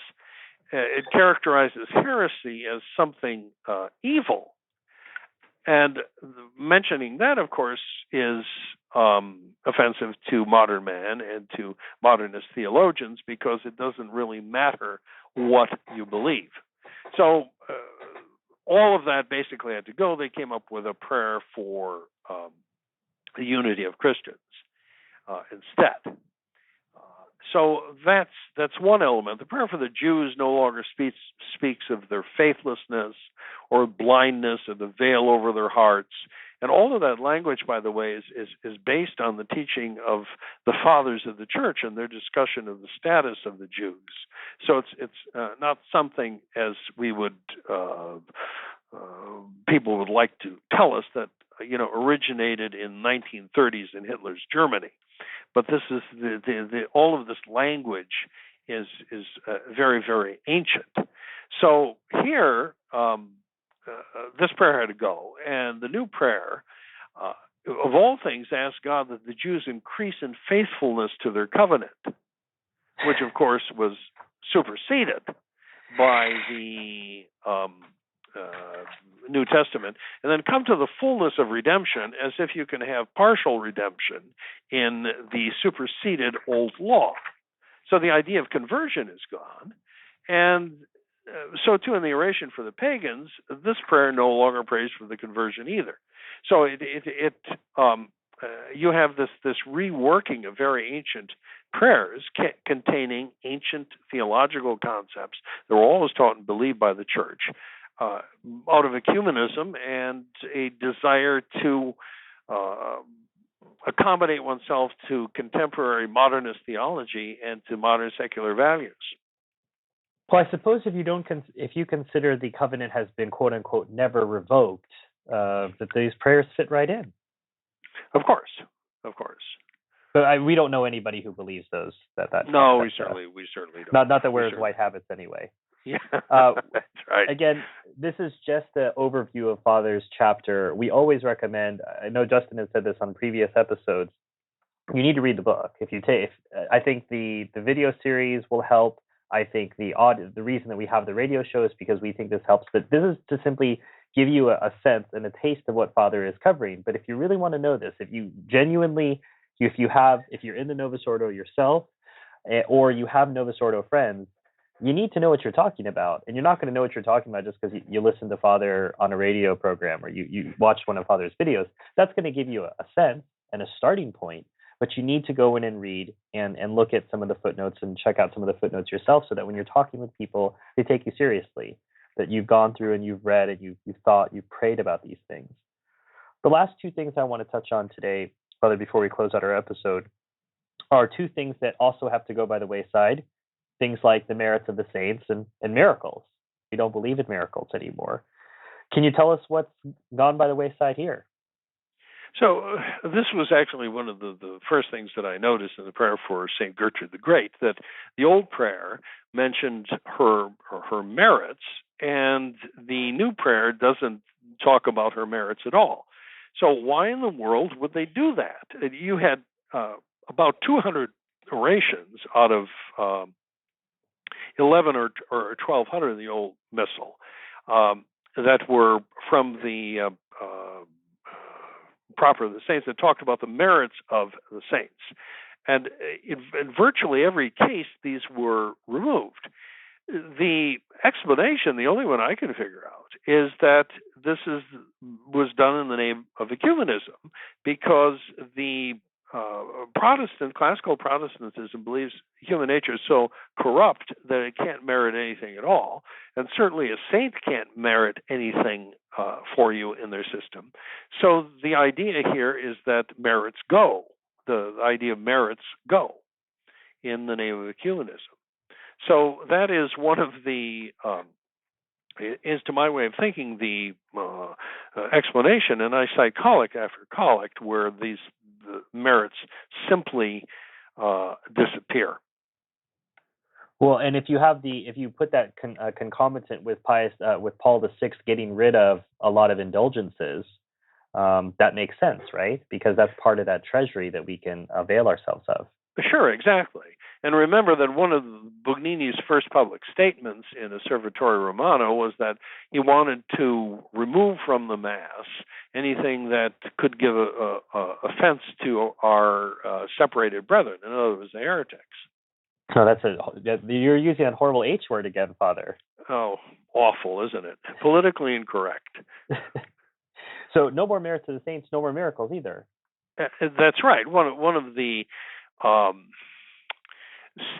It characterizes heresy as something evil. And mentioning that, of course, is offensive to modern man and to modernist theologians, because it doesn't really matter what you believe. So all of that basically had to go. They came up with a prayer for the unity of Christians instead. So that's one element. The prayer for the Jews no longer speaks of their faithlessness or blindness or the veil over their hearts. And all of that language, by the way, is based on the teaching of the fathers of the church and their discussion of the status of the Jews. So it's not something, as we would people would like to tell us, that originated in 1930s in Hitler's Germany. But this is all of this language is very, very ancient. So here, this prayer had to go, and the new prayer, of all things, asked God that the Jews increase in faithfulness to their covenant, which of course was superseded by the New Testament, and then come to the fullness of redemption, as if you can have partial redemption in the superseded old law. So the idea of conversion is gone, and so too in the oration for the pagans, this prayer no longer prays for the conversion either. So you have this reworking of very ancient prayers containing ancient theological concepts that were always taught and believed by the church, out of ecumenism and a desire to accommodate oneself to contemporary modernist theology and to modern secular values. Well, I suppose if you consider the covenant has been quote unquote never revoked, that these prayers fit right in. Of course. But we don't know anybody who believes those. No, we certainly don't. Not that wears white habits anyway. Yeah, that's right. Again, this is just an overview of Father's chapter. We always recommend, I know Justin has said this on previous episodes, you need to read the book. I think the video series will help. I think the reason that we have the radio show is because we think this helps. But this is to simply give you a sense and a taste of what Father is covering. But if you really want to know this, if you genuinely, if you're in the Novus Ordo yourself, or you have Novus Ordo friends, you need to know what you're talking about. And you're not going to know what you're talking about just because you listen to Father on a radio program or you watch one of Father's videos. That's going to give you a sense and a starting point. But you need to go in and read and look at some of the footnotes and check out some of the footnotes yourself, so that when you're talking with people, they take you seriously, that you've gone through and you've read and you've thought, you've prayed about these things. The last two things I want to touch on today, Father, before we close out our episode, are two things that also have to go by the wayside. Things like the merits of the saints and miracles. We don't believe in miracles anymore. Can you tell us what's gone by the wayside here? So this was actually one of the first things that I noticed in the prayer for St. Gertrude the Great, that the old prayer mentioned her merits, and the new prayer doesn't talk about her merits at all. So why in the world would they do that? You had about 200 orations out of 11 or 1,200 in the old missal that were from the proper of the saints, that talked about the merits of the saints. And in virtually every case, these were removed. The explanation, the only one I can figure out, is that this was done in the name of ecumenism, because the classical Protestantism believes human nature is so corrupt that it can't merit anything at all. And certainly a saint can't merit anything for you in their system. So the idea here is that merits go. The idea of merits go in the name of ecumenism. So that is one of the, is to my way of thinking, the explanation. And I cite collect after collect where these the merits simply disappear. Well, and if you put that concomitant with with Paul VI getting rid of a lot of indulgences, that makes sense, right? Because that's part of that treasury that we can avail ourselves of. Sure, exactly. And remember that one of Bugnini's first public statements in Osservatore Romano was that he wanted to remove from the Mass anything that could give offense to our separated brethren, in other words, the heretics. So you're using that horrible H word again, Father. Oh, awful, isn't it? Politically incorrect. So no more merits to the saints, no more miracles either. That's right. One of the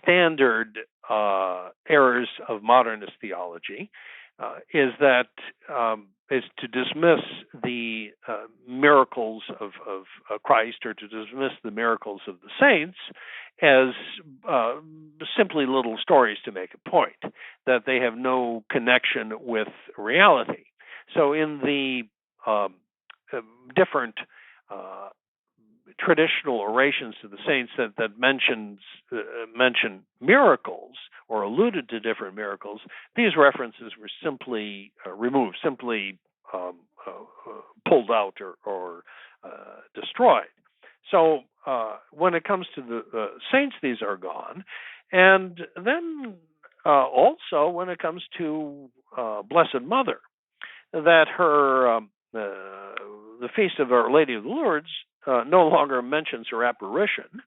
standard errors of modernist theology is to dismiss the miracles of Christ, or to dismiss the miracles of the saints as simply little stories to make a point, that they have no connection with reality. So in the different traditional orations to the saints that mention miracles or alluded to different miracles, these references were simply removed, simply pulled out or destroyed. So when it comes to the saints, these are gone. And then also when it comes to Blessed Mother, that her the Feast of Our Lady of the Lourdes no longer mentions her apparition,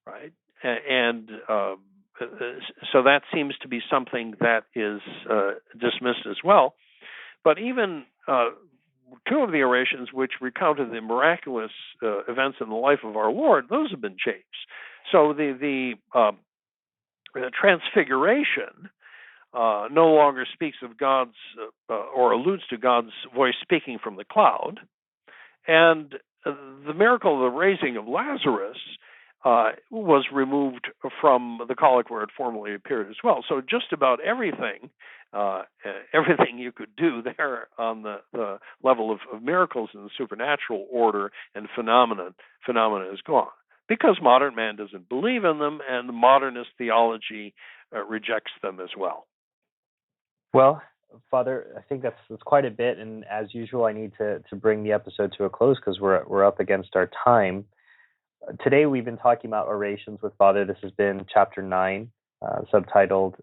right? And so that seems to be something that is dismissed as well. But even two of the orations which recounted the miraculous events in the life of our Lord, those have been changed. So the Transfiguration no longer speaks of God's or alludes to God's voice speaking from the cloud, and the miracle of the raising of Lazarus was removed from the collect where it formerly appeared as well. So just about everything you could do there on the level of miracles in the supernatural order and phenomena is gone, because modern man doesn't believe in them, and the modernist theology rejects them as well. Well, Father, I think that's quite a bit, and as usual, I need to bring the episode to a close because we're up against our time. Today, we've been talking about orations with Father. This has been Chapter 9, subtitled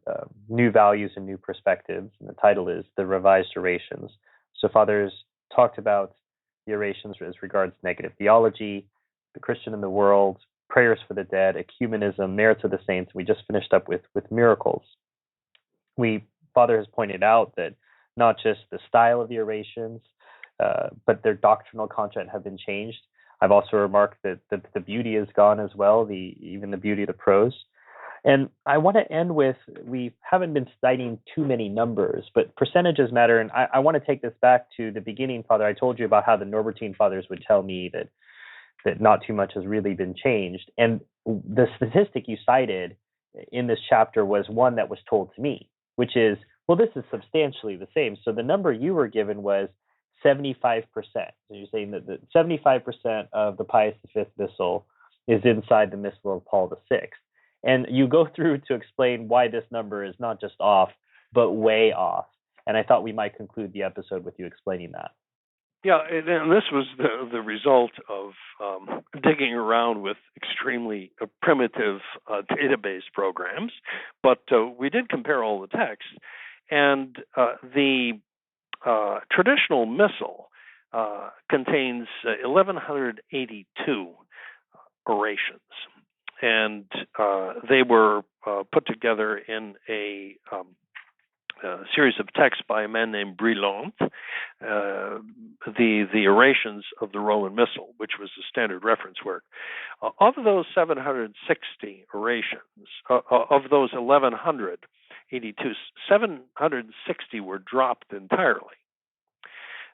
New Values and New Perspectives, and the title is The Revised Orations. So Father's talked about the orations as regards negative theology, the Christian in the world, prayers for the dead, ecumenism, merits of the saints. We just finished up with miracles. Father has pointed out that not just the style of the orations, but their doctrinal content have been changed. I've also remarked that the beauty is gone as well, even the beauty of the prose. And I want to end with, we haven't been citing too many numbers, but percentages matter. And I want to take this back to the beginning, Father. I told you about how the Norbertine Fathers would tell me that not too much has really been changed. And the statistic you cited in this chapter was one that was told to me, which is, well, this is substantially the same. So the number you were given was 75%. So you're saying that 75% of the Pius V Missal is inside the Missal of Paul VI. And you go through to explain why this number is not just off, but way off. And I thought we might conclude the episode with you explaining that. Yeah, and this was the result of digging around with extremely primitive database programs. But we did compare all the texts, and the traditional Missal contains 1,182 orations, and they were put together in a series of texts by a man named Brillant, the Orations of the Roman Missal, which was the standard reference work. Of those 760 orations, of those 1,182, 760 were dropped entirely.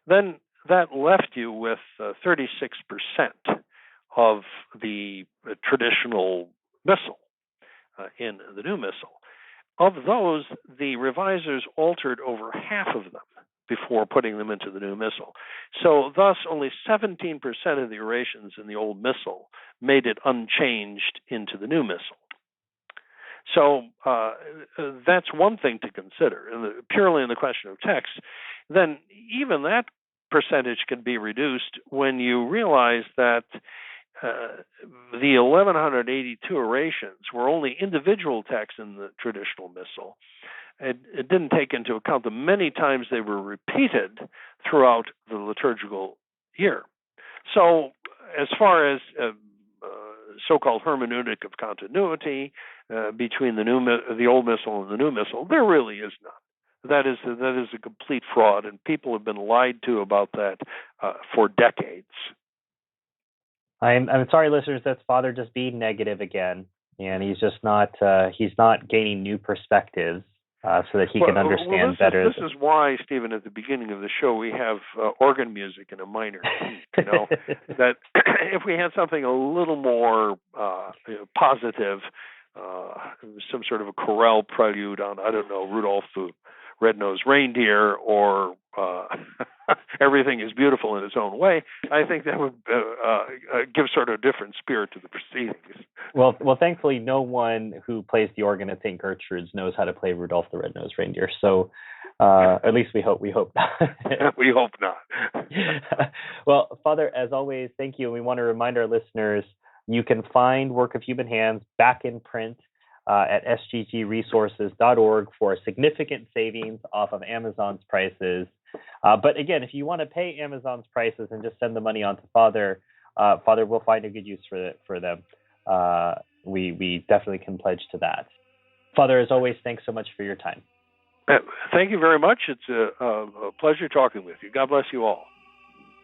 Then that left you with 36% of the traditional Missal in the new Missal. Of those, the revisers altered over half of them before putting them into the new missal. So thus, only 17% of the orations in the old missal made it unchanged into the new missal. So that's one thing to consider. Purely in the question of text, then even that percentage can be reduced when you realize that the 1182 orations were only individual texts in the traditional missal. It didn't take into account the many times they were repeated throughout the liturgical year. So as far as so-called hermeneutic of continuity between the old missal and the new missal, there really is none. That is a complete fraud, and people have been lied to about that for decades. I'm sorry, listeners. That's Father just being negative again, and he's just not gaining new perspectives so that he can understand better. This is why, Stephen, at the beginning of the show, we have organ music in a minor key. That if we had something a little more positive, some sort of a chorale prelude on, I don't know, Rudolph the Red-Nosed Reindeer, or Everything is Beautiful in Its Own Way, I think that would give sort of a different spirit to the proceedings. Well, thankfully, no one who plays the organ at St. Gertrude's knows how to play Rudolph the Red-Nosed Reindeer. So, at least we hope not. We hope not. Well, Father, as always, thank you. And we want to remind our listeners, you can find Work of Human Hands back in print at sggresources.org for significant savings off of Amazon's prices. But again, if you want to pay Amazon's prices and just send the money on to Father, Father will find a good use for them. We definitely can pledge to that. Father, as always, thanks so much for your time. Thank you very much. It's a pleasure talking with you. God bless you all.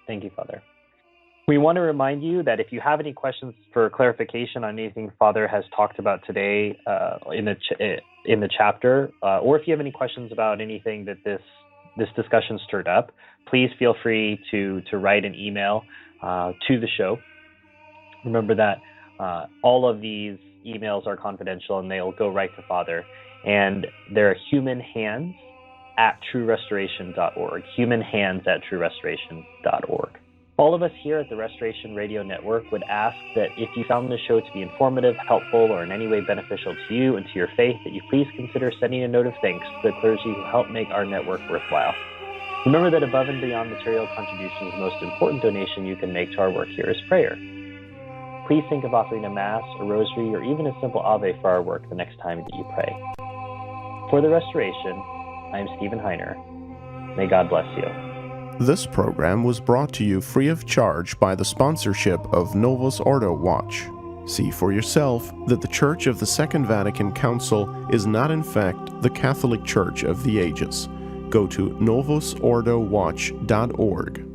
Thank you, Father. We want to remind you that if you have any questions for clarification on anything Father has talked about today in the chapter, or if you have any questions about anything that this discussion stirred up, please feel free to write an email to the show. Remember that all of these emails are confidential and they'll go right to Father. And they're humanhands@truerestoration.org. humanhands@truerestoration.org. All of us here at the Restoration Radio Network would ask that if you found this show to be informative, helpful, or in any way beneficial to you and to your faith, that you please consider sending a note of thanks to the clergy who help make our network worthwhile. Remember that above and beyond material contributions, the most important donation you can make to our work here is prayer. Please think of offering a Mass, a Rosary, or even a simple Ave for our work the next time that you pray. For the Restoration, I'm Stephen Heiner. May God bless you. This program was brought to you free of charge by the sponsorship of Novus Ordo Watch. See for yourself that the Church of the Second Vatican Council is not in fact the Catholic Church of the ages. Go to novusordowatch.org.